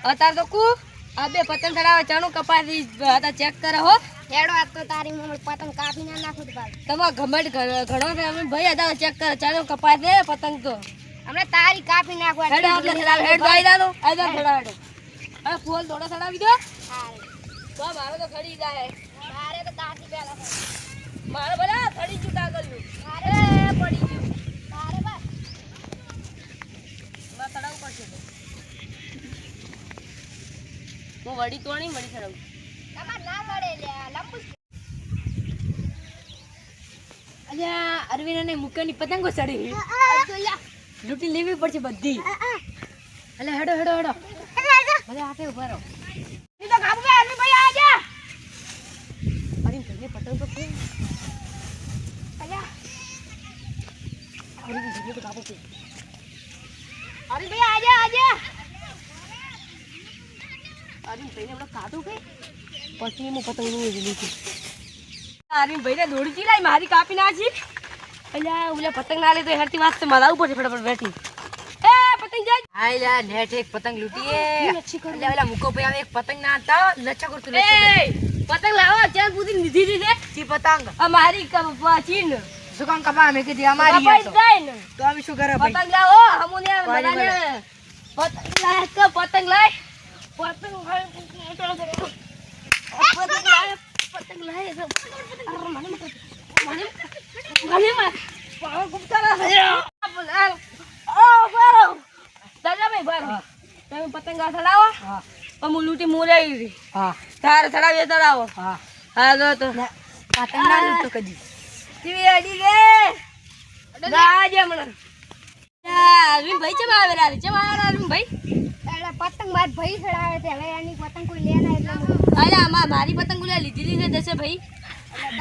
અત્યારે તો કુ આ બે પતંગ ચડાવે ચાણું કપાસી હતા ચેક કરે હો હેડો આ તો તારી મમ્મી પતંગ કાપી ના નાખું તો બાલ તમાર ઘમંડ ઘણો છે અમે ભાઈ હતા ચેક કરે ચાણું કપાસ દે પતંગ તો અમને તારી કાપી નાખવા હેડ આપણે ચડાવ હેડ દોઈ દાદો આજા ચડાવ હેડ હવે ફૂલ થોડા ચડાવી દો હારે તો મારે તો ખડી જાય મારે તો કાપી પેલા મારે ભલા ખડી ચૂટા કર્યું મારે પડી ગયું મારે બસ માં ચડાવવું પડશે હું વડી તોણી વડી ચડાવું તમાર ના મળે લે લંબુ અલ્યા અરવિંદ અને મુકેની પતંગો ચડી લૂંટી લેવી પડશે બધી અલે હેડો હેડો હેડો ભલે આપે ઉભા રહો ની તો કાપુ બે અરવિંદ ભાઈ આ જા અરે ભલે પતંગ તો કે અલ્યા અરે ભલે તો કાપો કે અરવિંદ ભાઈ આ જા અરે ભાઈને આપણે કાઢું કે પછી હું પતંગ નું લીધી હતી અરે ભાઈને દોડી ચીલાઈ મારી કાપી નાખી અલ્યા ઓલા પતંગ ના લે તો હેરતી વાસ્તે મારા ઉપર છે ફટાફટ બેઠી એ પતંગ જાય હાય લા નેટ એક પતંગ લૂટીએ અલ્યા ઓલા મુકો ભાઈ આવે એક પતંગ ના હતા લચ્છા કરતું લચ્છા પતંગ લાવો ચાલ પૂરી લીધી દીધે કી પતંગ અમારી ચીન શું કામ કપા મે કીધી અમારી તો અમે શું કરે ભાઈ પતંગ લાવો હમુને બધાને પતંગ લાય કે પતંગ લાય પતંગ લાય પતંગ લાય મને પાવ ગુપ્તા છે બોલાવ ઓ બારો દાદા ભાઈ બારો તમે પતંગ ચડાવો હા હું લૂટી મોરાઈ હા તાર ચડાવે ચડાવો હા હા તો પતંગ ના લૂટતો કદી ટીવી આડી રે રાજે મને અરવિંદ ભાઈ ચમ આવેલા ચમ આવેલા અરવિંદ ભાઈ એટલે પતંગ માર ભાઈ ચડાવે છે હવે એની પતંગ કોઈ લે ના એટલે અરે મારી પતંગ લે લીધી ને દસે ભાઈ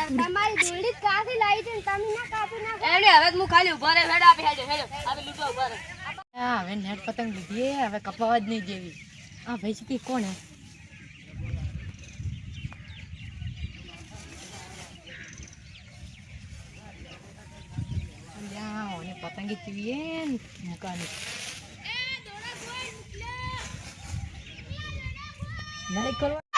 તમારી દોડી કાથી લાવી છે તમે ના કાપી નાખો એને હવે હું ખાલી ઉભા રે હેડ આપે હેડ હેડ હવે લૂટવા ઉભા રે હા હવે નેટ પતંગ લીધી હવે કપાવા જ નહીં જેવી આ ભાઈ છે કોણ હે અલ્યા ઓને પતંગ ચીવીએ મુકાની નહીં કરવા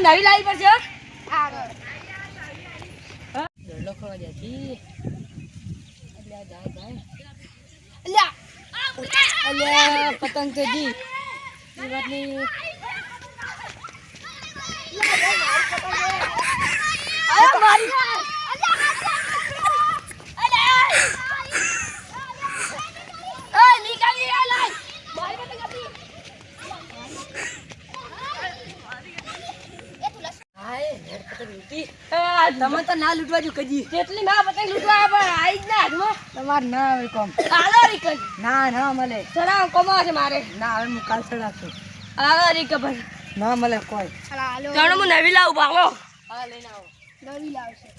નવી લાવી પડશે દોડલો ખવા જતી અલ્યા પતંગ તો જી એ વાત નહીં તમે તો ના લૂટવા જો કજી કેટલી ના પતંગ લૂટવા પણ આઈ જ ના હાથમાં તમાર ના આવે કોમ આલો રીકન ના ના મળે ચડાવ કોમા છે મારે ના હવે હું કાલ ચડાવશું આલો રીકન ના મળે કોઈ હાલો ચાલો હું નવી લાવું ભાગો હા લઈને આવો નવી લાવશે